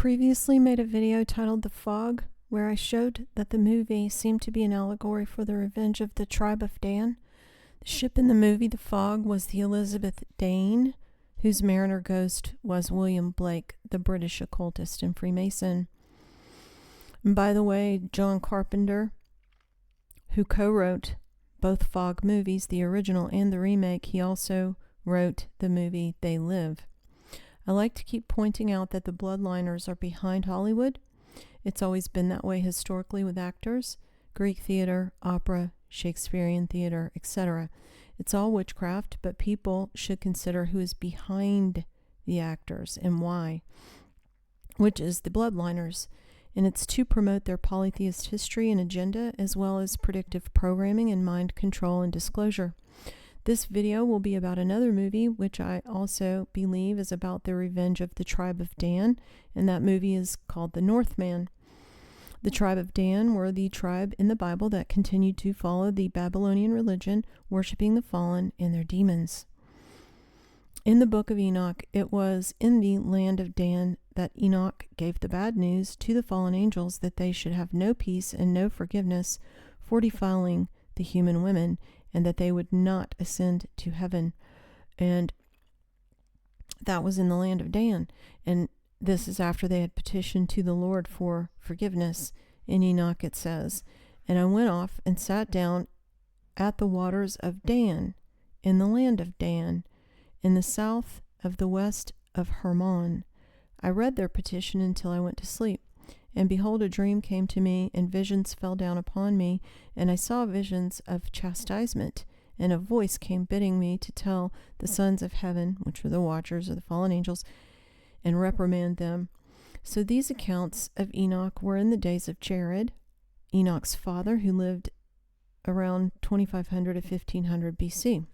previously made a video titled The Fog, where I showed that the movie seemed to be an allegory for the revenge of the tribe of Dan. The ship in the movie, The Fog, was the Elizabeth Dane, whose mariner ghost was William Blake, the British occultist and Freemason. And by the way, John Carpenter, who co-wrote both Fog movies, the original and the remake, he also wrote the movie They Live. I like to keep pointing out that the bloodliners are behind Hollywood. It's always been that way historically with actors, Greek theater, opera, Shakespearean theater, etc. It's all witchcraft, but people should consider who is behind the actors and why, which is the bloodliners. And it's to promote their polytheist history and agenda, as well as predictive programming and mind control and disclosure. This video will be about another movie, which I also believe is about the revenge of the tribe of Dan, and that movie is called The Northman. The tribe of Dan were the tribe in the Bible that continued to follow the Babylonian religion, worshiping the fallen and their demons. In the book of Enoch, it was in the land of Dan that Enoch gave the bad news to the fallen angels that they should have no peace and no forgiveness for defiling the human women, and that they would not ascend to heaven. And that was in the land of Dan. And this is after they had petitioned to the Lord for forgiveness. In Enoch it says, "And I went off and sat down at the waters of Dan, in the land of Dan, in the south of the west of Hermon. I read their petition until I went to sleep. And behold, a dream came to me, and visions fell down upon me, and I saw visions of chastisement, and a voice came bidding me to tell the sons of heaven, which are the watchers of the fallen angels, and reprimand them." So these accounts of Enoch were in the days of Jared, Enoch's father, who lived around 2500 to 1500 BC.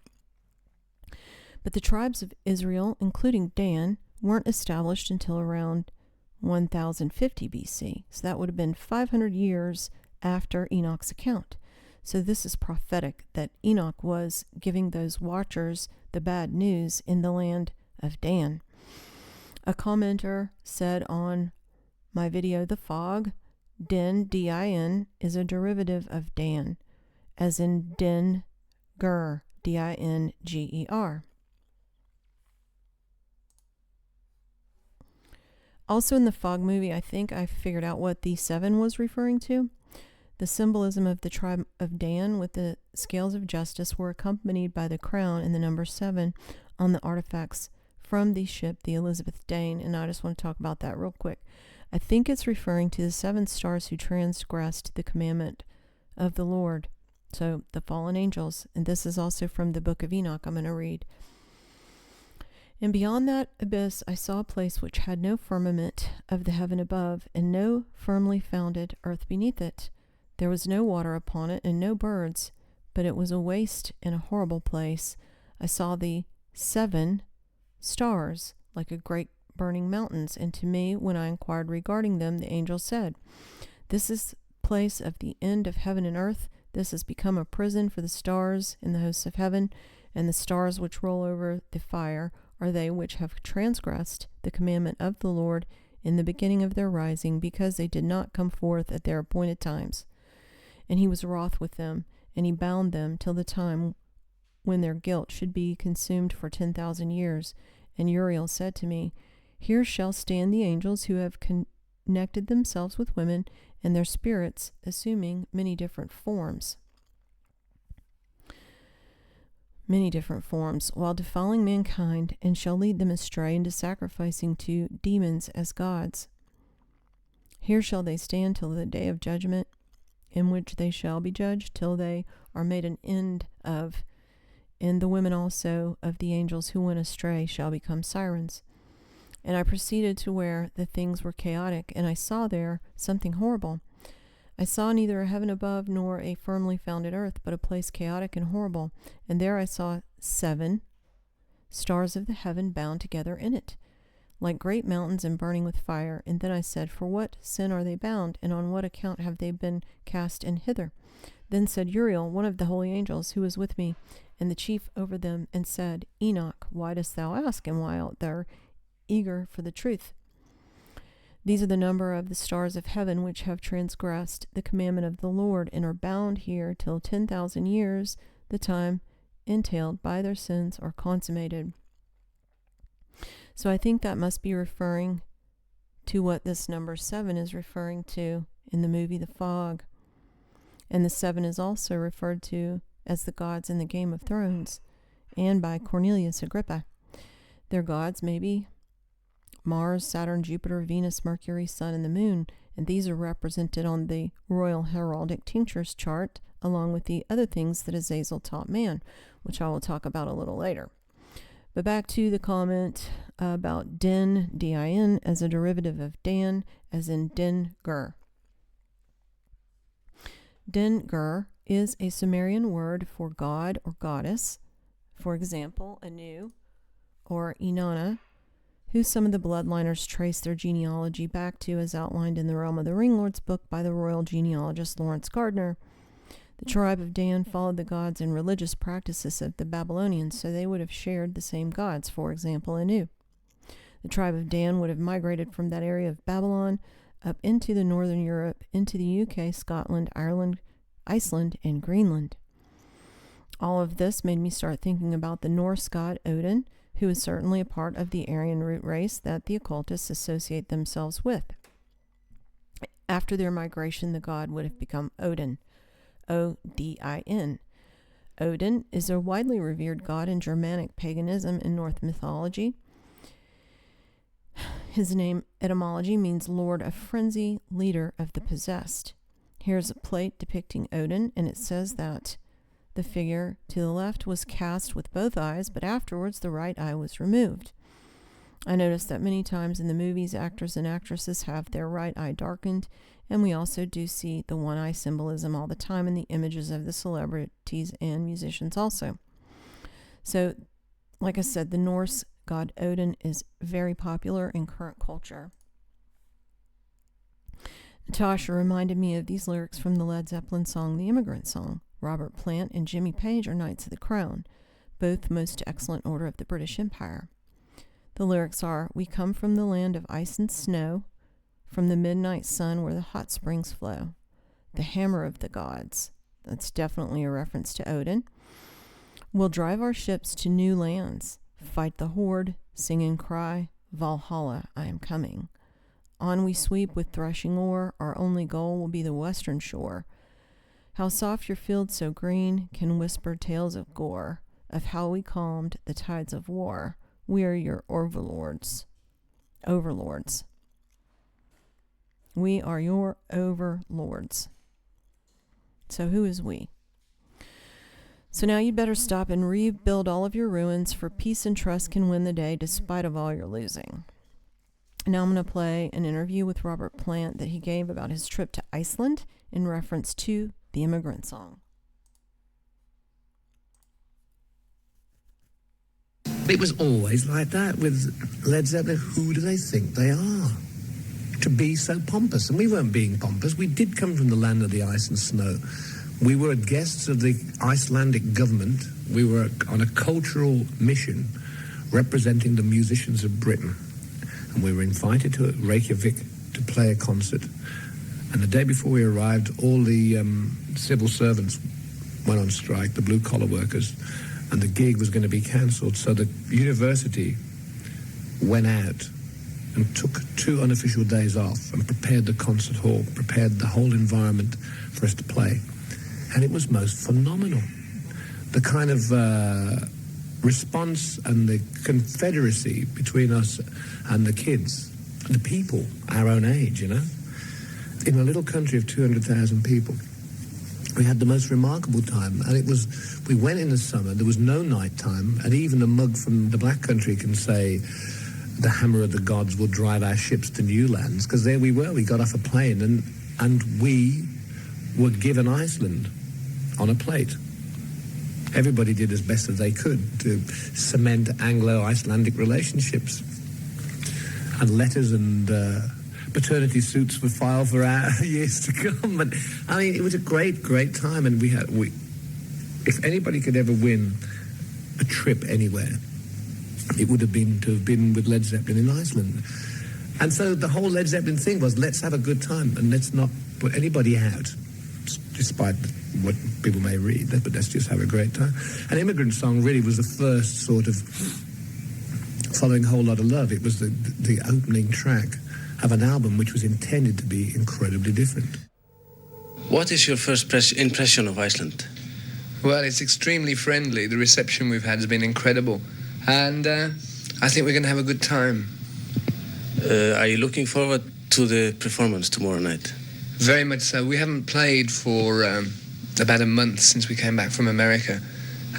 But the tribes of Israel, including Dan, weren't established until around 1050 BC. So that would have been 500 years after Enoch's account. So this is prophetic that Enoch was giving those watchers the bad news in the land of Dan. A commenter said on my video, The Fog, Din, D-I-N, is a derivative of Dan, as in Din Ger, D-I-N-G-E-R. Also in the Fog movie, I think I figured out what the 7 was referring to. The symbolism of the tribe of Dan with the scales of justice were accompanied by the crown and the number 7 on the artifacts from the ship, the Elizabeth Dane, and I just want to talk about that real quick. I think it's referring to the 7 stars who transgressed the commandment of the Lord, so the fallen angels, and this is also from the book of Enoch I'm going to read. "And beyond that abyss I saw a place which had no firmament of the heaven above, and no firmly founded earth beneath it. There was no water upon it, and no birds, but it was a waste and a horrible place. I saw the 7 stars, like a great burning mountains, and to me, when I inquired regarding them, the angel said, 'This is the place of the end of heaven and earth. This has become a prison for the stars in the hosts of heaven, and the stars which roll over the fire are they which have transgressed the commandment of the Lord in the beginning of their rising, because they did not come forth at their appointed times. And he was wroth with them, and he bound them till the time when their guilt should be consumed for 10,000 years. And Uriel said to me, Here shall stand the angels who have connected themselves with women, and their spirits assuming many different forms, while defiling mankind, and shall lead them astray into sacrificing to demons as gods. Here shall they stand till the day of judgment, in which they shall be judged till they are made an end of. And the women also of the angels who went astray shall become sirens. And I proceeded to where the things were chaotic, and I saw there something horrible. I saw neither a heaven above nor a firmly founded earth, but a place chaotic and horrible. And there I saw 7 stars of the heaven bound together in it, like great mountains and burning with fire. And then I said, For what sin are they bound, and on what account have they been cast in hither? Then said Uriel, one of the holy angels, who was with me, and the chief over them, and said, Enoch, why dost thou ask, and why art thou eager for the truth? These are the number of the stars of heaven which have transgressed the commandment of the Lord and are bound here till 10,000 years, the time entailed by their sins, are consummated. So I think that must be referring to what this number 7 is referring to in the movie The Fog. And the 7 is also referred to as the gods in the Game of Thrones and by Cornelius Agrippa. Their gods may be Mars, Saturn, Jupiter, Venus, Mercury, Sun, and the Moon, and these are represented on the Royal Heraldic Tinctures chart, along with the other things that Azazel taught man, which I will talk about a little later. But back to the comment about din, D-I-N, as a derivative of Dan, as in din-ger. Din-ger is a Sumerian word for god or goddess, for example, Anu or Inanna, who some of the bloodliners trace their genealogy back to, as outlined in the Realm of the Ringlords book by the royal genealogist Lawrence Gardner. The tribe of Dan followed the gods and religious practices of the Babylonians, so they would have shared the same gods, for example, Anu. The tribe of Dan would have migrated from that area of Babylon up into the northern Europe, into the UK, Scotland, Ireland, Iceland, and Greenland. All of this made me start thinking about the Norse god Odin, who is certainly a part of the Aryan root race that the occultists associate themselves with. After their migration, the god would have become Odin, O-D-I-N. Odin is a widely revered god in Germanic paganism and Norse mythology. His name etymology means Lord of Frenzy, leader of the possessed. Here's a plate depicting Odin, and it says that the figure to the left was cast with both eyes, but afterwards the right eye was removed. I noticed that many times in the movies, actors and actresses have their right eye darkened, and we also do see the one eye symbolism all the time in the images of the celebrities and musicians also. So, like I said, the Norse god Odin is very popular in current culture. Natasha reminded me of these lyrics from the Led Zeppelin song, The Immigrant Song. Robert Plant and Jimmy Page are Knights of the Crown, both most excellent order of the British Empire. The lyrics are, "We come from the land of ice and snow, from the midnight sun where the hot springs flow. The hammer of the gods," that's definitely a reference to Odin, "will drive our ships to new lands, fight the horde, sing and cry, Valhalla, I am coming. On we sweep with threshing oar, our only goal will be the western shore. How soft your fields so green can whisper tales of gore, of how we calmed the tides of war. We are your overlords. We are your overlords." So who is we? So now you'd better stop and rebuild all of your ruins, for peace and trust can win the day despite of all your losing. Now I'm going to play an interview with Robert Plant that he gave about his trip to Iceland in reference to The Immigrant Song. It was always like that with Led Zeppelin. Who do they think they are to be so pompous? And we weren't being pompous. We did come from the land of the ice and snow. We were guests of the Icelandic government. We were on a cultural mission representing the musicians of Britain. And we were invited to Reykjavik to play a concert. And the day before we arrived, all the civil servants went on strike, the blue-collar workers, and the gig was going to be cancelled. So the university went out and took 2 unofficial days off and prepared the concert hall, prepared the whole environment for us to play. And it was most phenomenal. The kind of response and the confederacy between us and the kids, the people our own age, you know. In a little country of 200,000 people, we had the most remarkable time. And we went in the summer, there was no night time, and even the mug from the Black Country can say, "The hammer of the gods will drive our ships to new lands," because there we were. We got off a plane and we were given Iceland on a plate. Everybody did as best as they could to cement Anglo-Icelandic relationships. And letters and paternity suits were filed for our years to come. But I mean, it was a great, great time. And if anybody could ever win a trip anywhere, it would have been to have been with Led Zeppelin in Iceland. And so the whole Led Zeppelin thing was, let's have a good time and let's not put anybody out, despite what people may read, but let's just have a great time. An Immigrant Song really was the first sort of, following a Whole Lot of Love, it was the opening track of an album which was intended to be incredibly different. What is your first impression of Iceland? Well, it's extremely friendly. The reception we've had has been incredible. And I think we're going to have a good time. Are you looking forward to the performance tomorrow night? Very much so. We haven't played for about a month since we came back from America.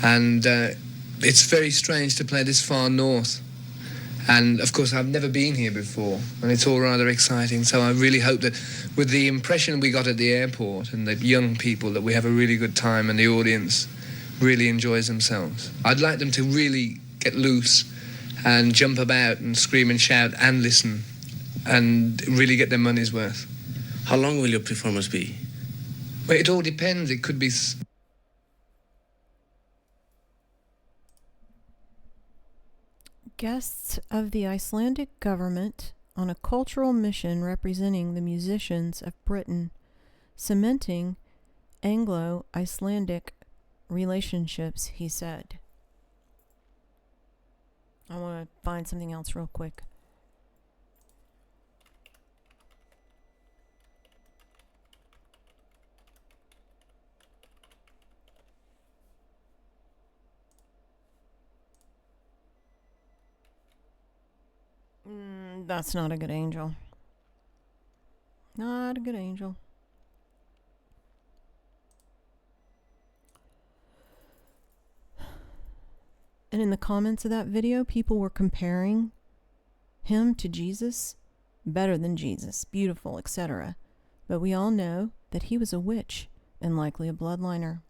And it's very strange to play this far north. And, of course, I've never been here before, and it's all rather exciting. So I really hope that with the impression we got at the airport and the young people, that we have a really good time and the audience really enjoys themselves. I'd like them to really get loose and jump about and scream and shout and listen and really get their money's worth. How long will your performance be? Well, it all depends. It could be... Guests of the Icelandic government on a cultural mission representing the musicians of Britain, cementing Anglo-Icelandic relationships, he said. I want to find something else real quick. That's not a good angel. Not a good angel. And in the comments of that video, people were comparing him to Jesus, better than Jesus, beautiful, etc. But we all know that he was a witch and likely a bloodliner.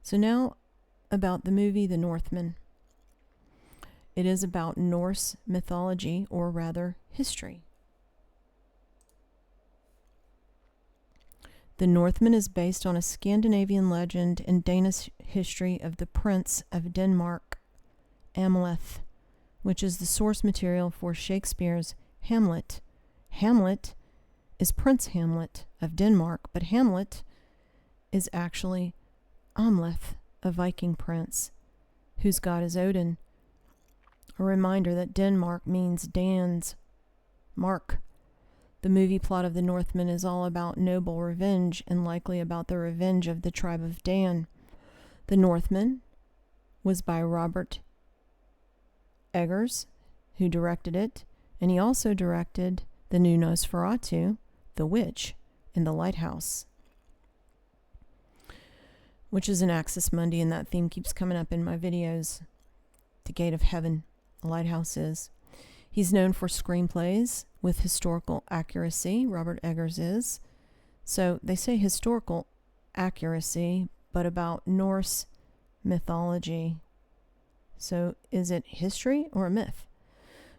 So now about the movie The Northman. It is about Norse mythology, or rather, history. The Northman is based on a Scandinavian legend and Danish history of the Prince of Denmark, Amleth, which is the source material for Shakespeare's Hamlet. Hamlet is Prince Hamlet of Denmark, but Hamlet is actually Amleth, a Viking prince, whose god is Odin. A reminder that Denmark means Dan's mark. The movie plot of The Northman is all about noble revenge, and likely about the revenge of the tribe of Dan. The Northman was by Robert Eggers, who directed it, and he also directed the new Nosferatu, The Witch, and The Lighthouse, which is an Axis Mundi, and that theme keeps coming up in my videos. The Gate of Heaven. Lighthouse is. He's known for screenplays with historical accuracy. Robert Eggers is. So they say historical accuracy, but about Norse mythology. So is it history or a myth?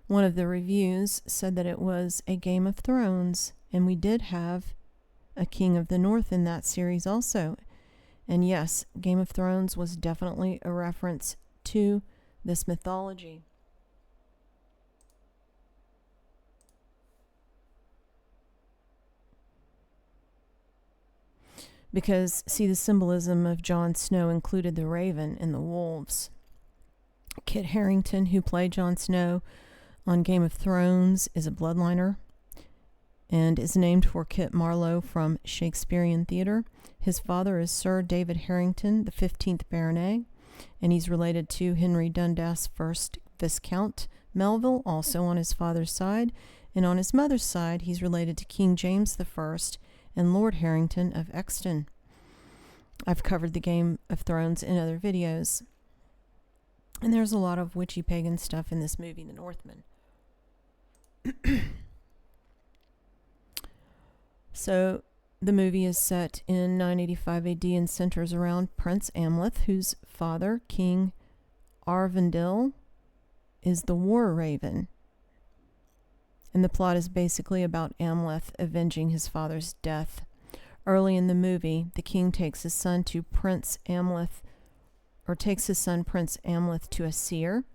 One of the reviews said that it was a Game of Thrones, and we did have a King of the North in that series also. And yes, Game of Thrones was definitely a reference to this mythology. Because, see, the symbolism of Jon Snow included the raven and the wolves. Kit Harington, who played Jon Snow on Game of Thrones, is a bloodliner and is named for Kit Marlowe from Shakespearean theater. His father is Sir David Harington, the 15th Baronet, and he's related to Henry Dundas, 1st Viscount Melville, also on his father's side. And on his mother's side, he's related to King James I and Lord Harrington of Exton. I've covered the Game of Thrones in other videos. And there's a lot of witchy pagan stuff in this movie, The Northman. So the movie is set in 985 AD and centers around Prince Amleth, whose father, King Arvindil, is the War Raven. And the plot is basically about Amleth avenging his father's death. Early in the movie, the king takes his son Prince Amleth to a seer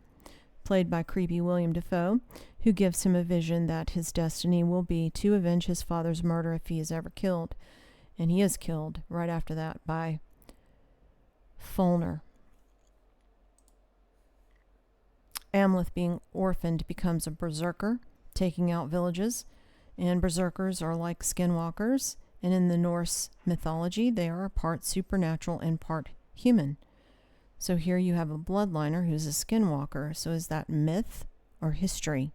played by creepy William Dafoe, who gives him a vision that his destiny will be to avenge his father's murder if he is ever killed. And he is killed right after that by Fulner. Amleth, being orphaned, becomes a berserker, taking out villages. And berserkers are like skinwalkers, and in the Norse mythology, they are part supernatural and part human. So here you have a bloodliner who's a skinwalker. So is that myth or history?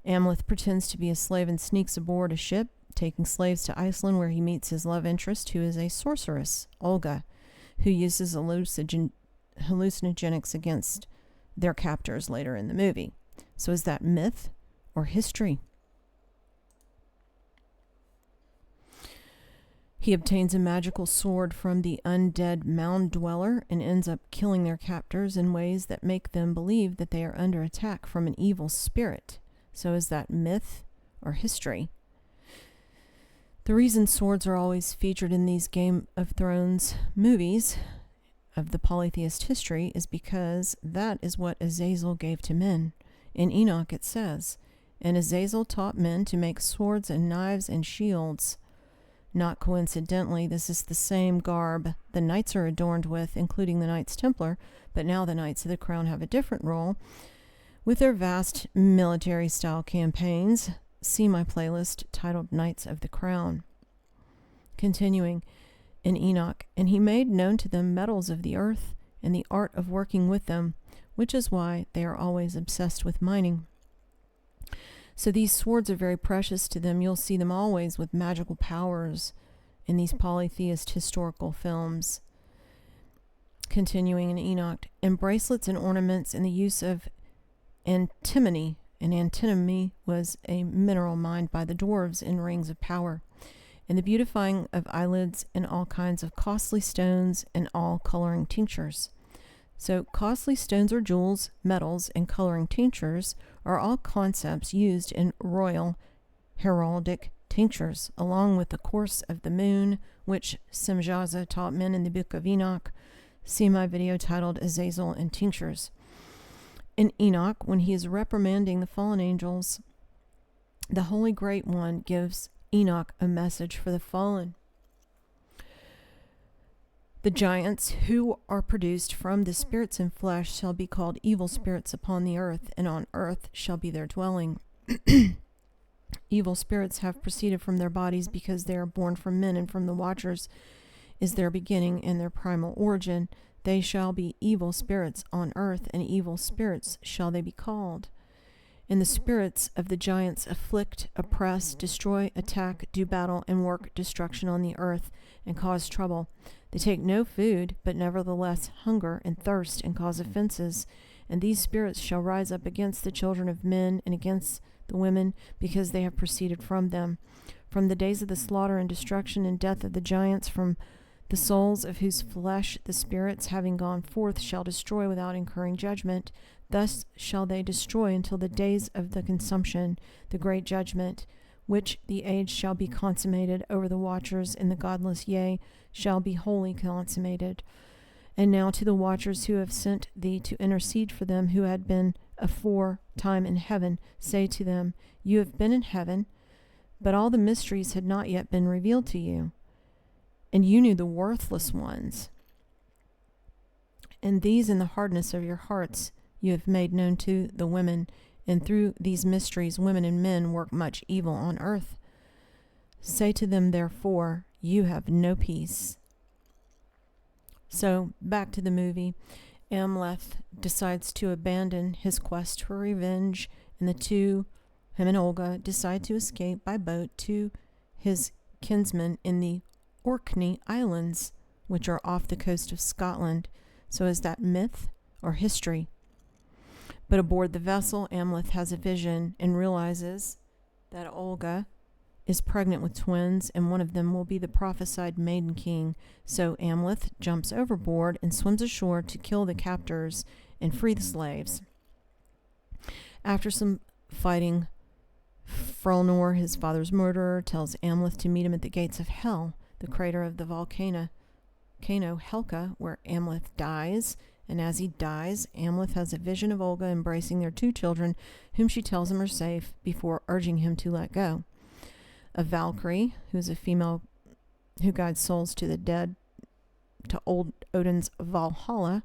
Amleth pretends to be a slave and sneaks aboard a ship, taking slaves to Iceland, where he meets his love interest, who is a sorceress, Olga, who uses hallucinogenics against their captors later in the movie. So is that myth or history? He obtains a magical sword from the undead mound dweller and ends up killing their captors in ways that make them believe that they are under attack from an evil spirit. So is that myth or history? The reason swords are always featured in these Game of Thrones movies of the polytheist history is because that is what Azazel gave to men. In Enoch it says, "And Azazel taught men to make swords and knives and shields." Not coincidentally, this is the same garb the knights are adorned with, including the Knights Templar, but now the Knights of the Crown have a different role. With their vast military-style campaigns, see my playlist titled Knights of the Crown. Continuing, in Enoch, "And he made known to them metals of the earth and the art of working with them, which is why they are always obsessed with mining." So these swords are very precious to them. You'll see them always with magical powers in these polytheist historical films. Continuing in Enoch, "And bracelets and ornaments and the use of antimony." And antimony was a mineral mined by the dwarves in rings of power. "And the beautifying of eyelids and all kinds of costly stones and all coloring tinctures." So costly stones or jewels, metals, and coloring tinctures are all concepts used in royal heraldic tinctures, along with the course of the moon, which Semjaza taught men in the Book of Enoch. See my video titled Azazel and Tinctures. In Enoch, when he is reprimanding the fallen angels, the Holy Great One gives Enoch a message for the fallen. "The giants who are produced from the spirits in flesh shall be called evil spirits upon the earth, and on earth shall be their dwelling." Evil spirits have proceeded from their bodies because they are born from men, and from the Watchers is their beginning and their primal origin. They shall be evil spirits on earth, and evil spirits shall they be called. And the spirits of the giants afflict, oppress, destroy, attack, do battle, and work destruction on the earth, and cause trouble. They take no food, but nevertheless hunger and thirst, and cause offenses. And these spirits shall rise up against the children of men and against the women, because they have proceeded from them. From the days of the slaughter and destruction and death of the giants, from the souls of whose flesh the spirits, having gone forth, shall destroy without incurring judgment. Thus shall they destroy until the days of the consumption, the great judgment, which the age shall be consummated over the Watchers, and the godless, yea, shall be wholly consummated. And now to the Watchers who have sent thee to intercede for them who had been aforetime in heaven, say to them, You have been in heaven, but all the mysteries had not yet been revealed to you. And you knew the worthless ones. And these in the hardness of your hearts you have made known to the women, and through these mysteries women and men work much evil on earth. Say to them, therefore, you have no peace. So, back to the movie. Amleth decides to abandon his quest for revenge, and the two, him and Olga, decide to escape by boat to his kinsmen in the Orkney Islands, which are off the coast of Scotland. So is that myth or history? But aboard the vessel, Amleth has a vision and realizes that Olga is pregnant with twins, and one of them will be the prophesied Maiden King. So Amleth jumps overboard and swims ashore to kill the captors and free the slaves. After some fighting, Frelnor, his father's murderer, tells Amleth to meet him at the gates of Hell, the crater of the volcano Helka, where Amleth dies, And as he dies, Amleth has a vision of Olga embracing their 2 children, whom she tells him are safe, before urging him to let go. A Valkyrie, who is a female who guides souls to the dead to old Odin's Valhalla,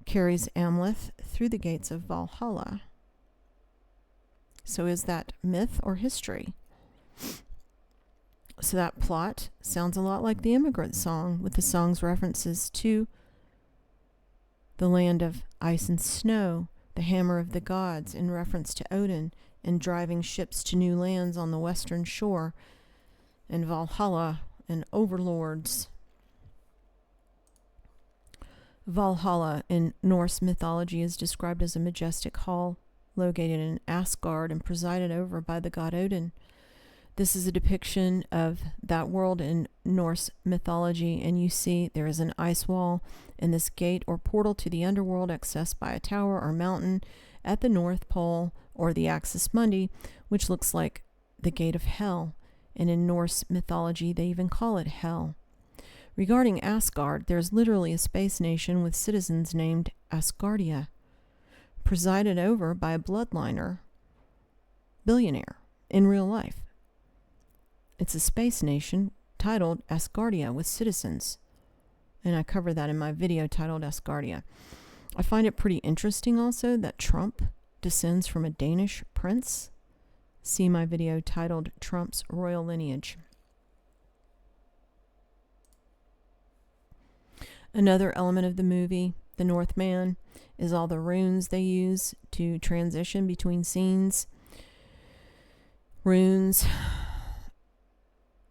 carries Amleth through the gates of Valhalla. So is that myth or history? So that plot sounds a lot like the Immigrant Song, with the song's references to the land of ice and snow, the hammer of the gods in reference to Odin, and driving ships to new lands on the western shore, and Valhalla and overlords. Valhalla in Norse mythology is described as a majestic hall located in Asgard and presided over by the god Odin. This is a depiction of that world in Norse mythology, and you see there is an ice wall and this gate or portal to the underworld accessed by a tower or mountain at the North Pole, or the Axis Mundi, which looks like the gate of hell, and in Norse mythology they even call it hell. Regarding Asgard, there's literally a space nation with citizens named Asgardia, presided over by a bloodliner billionaire in real life. It's a space nation titled Asgardia with citizens, and I cover that in my video titled Asgardia. I find it pretty interesting also that Trump descends from a Danish prince. See my video titled Trump's Royal Lineage. Another element of the movie, The Northman, is all the runes they use to transition between scenes. Runes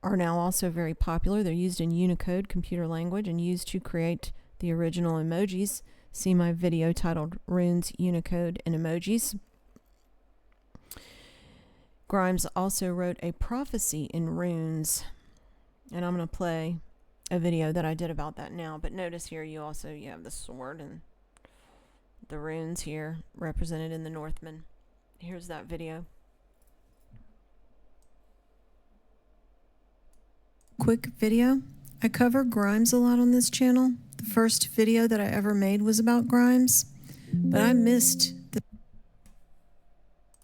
are now also very popular. They're used in Unicode computer language and used to create the original emojis. See my video titled Runes, Unicode, and Emojis. Grimes also wrote a prophecy in runes, and I'm going to play a video that I did about that now. But notice here you have the sword and the runes here represented in the Northman. Here's that video. Quick video. I cover Grimes a lot on this channel. The first video that I ever made was about Grimes, but I missed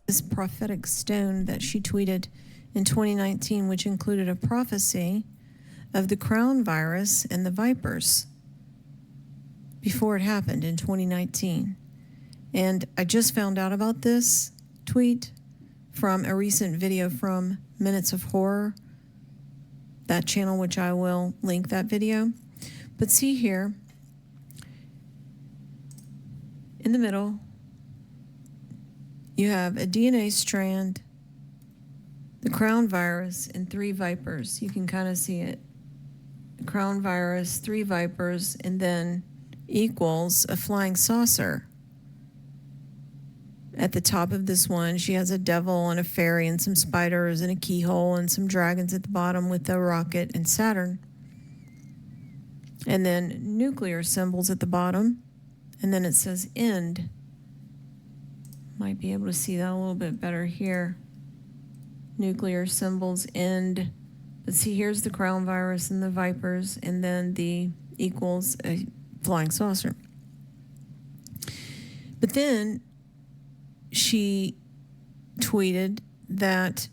this prophetic stone that she tweeted in 2019, which included a prophecy of the crown virus and the vipers before it happened in 2019. And I just found out about this tweet from a recent video from Minutes of Horror, that channel, which I will link that video. But see here, in the middle, you have a DNA strand, the crown virus, and 3 vipers. You can kind of see it. The crown virus, 3 vipers, and then equals a flying saucer. At the top of this one, she has a devil and a fairy and some spiders and a keyhole and some dragons at the bottom with a rocket and Saturn. And then nuclear symbols at the bottom. And then it says end. Might be able to see that a little bit better here. Nuclear symbols, end. But see, here's the crown virus and the vipers, and then the equals a flying saucer. But then she tweeted that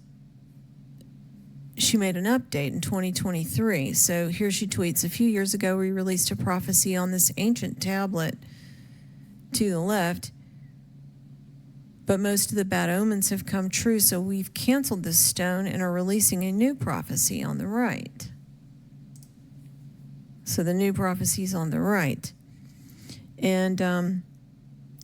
she made an update in 2023. So here she tweets, a few years ago we released a prophecy on this ancient tablet to the left, but most of the bad omens have come true, so we've canceled this stone and are releasing a new prophecy on the right. So the new prophecy is on the right. And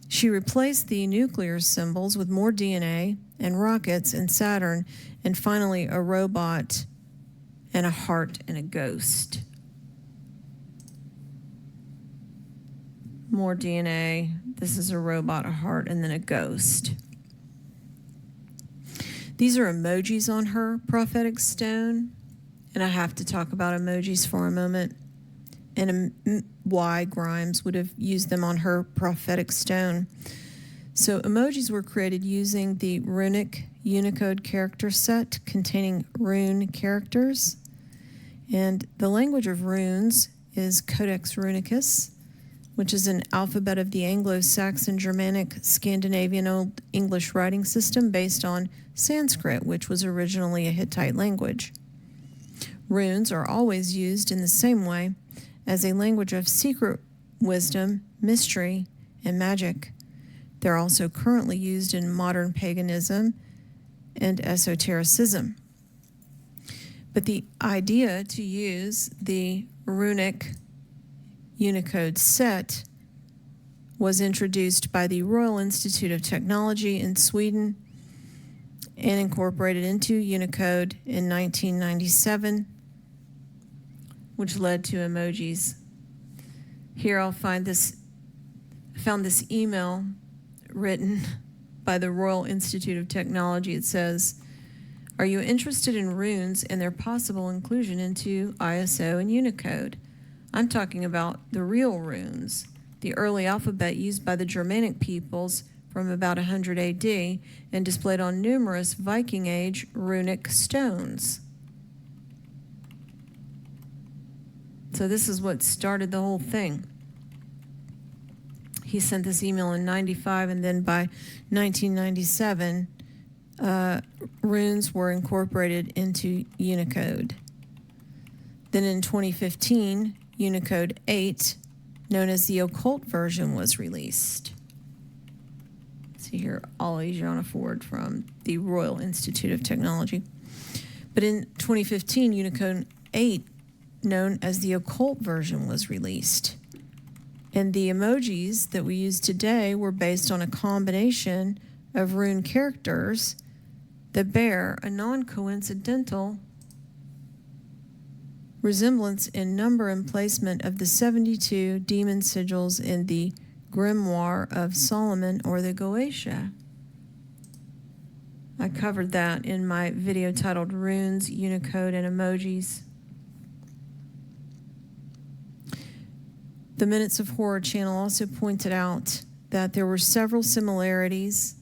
she replaced the nuclear symbols with more DNA and rockets and Saturn, and finally a robot and a heart and a ghost. More DNA. This is a robot, a heart, and then a ghost. These are emojis on her prophetic stone, and I have to talk about emojis for a moment and why Grimes would have used them on her prophetic stone. So emojis were created using the runic Unicode character set containing rune characters, and the language of runes is Codex Runicus, which is an alphabet of the Anglo-Saxon, Germanic, Scandinavian Old English writing system based on Sanskrit, which was originally a Hittite language. Runes are always used in the same way, as a language of secret wisdom, mystery, and magic. They're also currently used in modern paganism and esotericism. But the idea to use the runic Unicode set was introduced by the Royal Institute of Technology in Sweden and incorporated into Unicode in 1997, which led to emojis. Here I'll found this email written by the Royal Institute of Technology. It says, "Are you interested in runes and their possible inclusion into ISO and Unicode? I'm talking about the real runes, the early alphabet used by the Germanic peoples from about 100 AD and displayed on numerous Viking Age runic stones." So this is what started the whole thing. He sent this email in 95, and then by 1997, runes were incorporated into Unicode. Then in 2015, Unicode 8, known as the occult version, was released. See here, Ollie Jean Ford from the Royal Institute of Technology. But in 2015, Unicode 8, known as the occult version, was released. And the emojis that we use today were based on a combination of rune characters that bear a non-coincidental resemblance in number and placement of the 72 demon sigils in the Grimoire of Solomon, or the Goetia. I covered that in my video titled Runes, Unicode, and Emojis. The Minutes of Horror channel also pointed out that there were several similarities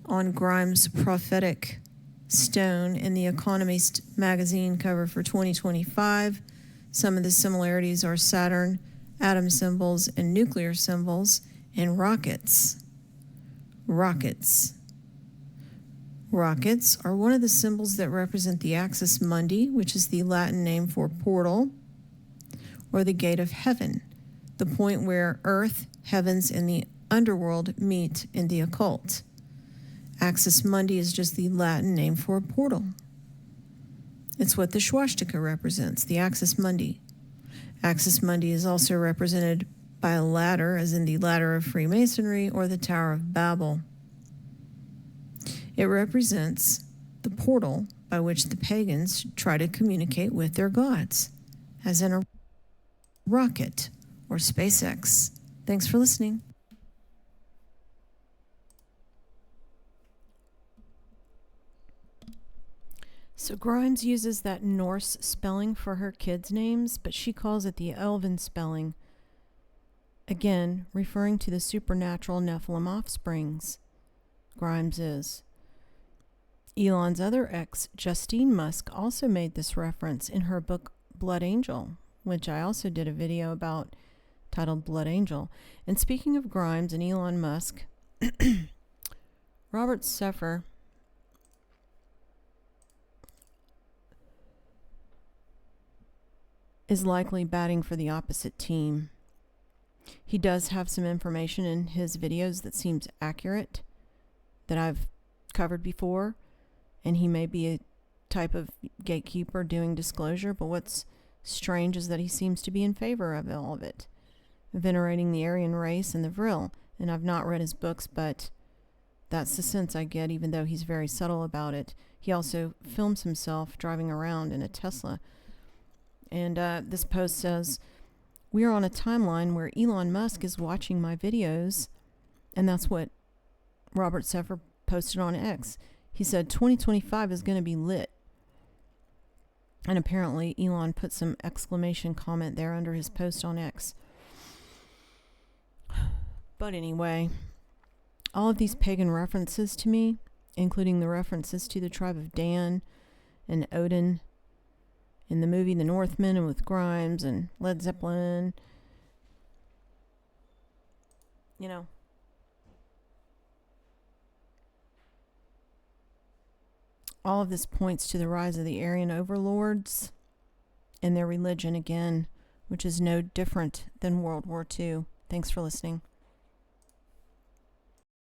on Grimes' prophetic stone in the Economist magazine cover for 2025. Some of the similarities are Saturn, atom symbols, and nuclear symbols, and rockets. Rockets are one of the symbols that represent the axis mundi, which is the Latin name for portal, or the gate of heaven, the point where earth, heavens, and the underworld meet in the occult. Axis mundi is just the Latin name for a portal. It's what the swastika represents, the axis mundi. Axis mundi is also represented by a ladder, as in the ladder of Freemasonry or the Tower of Babel. It represents the portal by which the pagans try to communicate with their gods, as in a rocket or SpaceX. Thanks for listening. So Grimes uses that Norse spelling for her kids' names, but she calls it the Elven spelling, again referring to the supernatural Nephilim offsprings. Grimes is. Elon's other ex, Justine Musk, also made this reference in her book Blood Angel, which I also did a video about titled Blood Angel. And speaking of Grimes and Elon Musk, Robert Seffer is likely batting for the opposite team. He does have some information in his videos that seems accurate, that I've covered before, and he may be a type of gatekeeper doing disclosure, but what's strange is that he seems to be in favor of all of it, venerating the Aryan race and the Vril. And I've not read his books, but that's the sense I get, even though he's very subtle about it. He also films himself driving around in a Tesla. And this post says, "We are on a timeline where Elon Musk is watching my videos." And that's what Robert Seffer posted on X. He said 2025 is going to be lit. And apparently Elon put some exclamation comment there under his post on X. But anyway, all of these pagan references to me, including the references to the tribe of Dan and Odin in the movie The Northman and with Grimes and Led Zeppelin you know, all of this points to the rise of the Aryan overlords and their religion again, which is no different than World War II. Thanks for listening.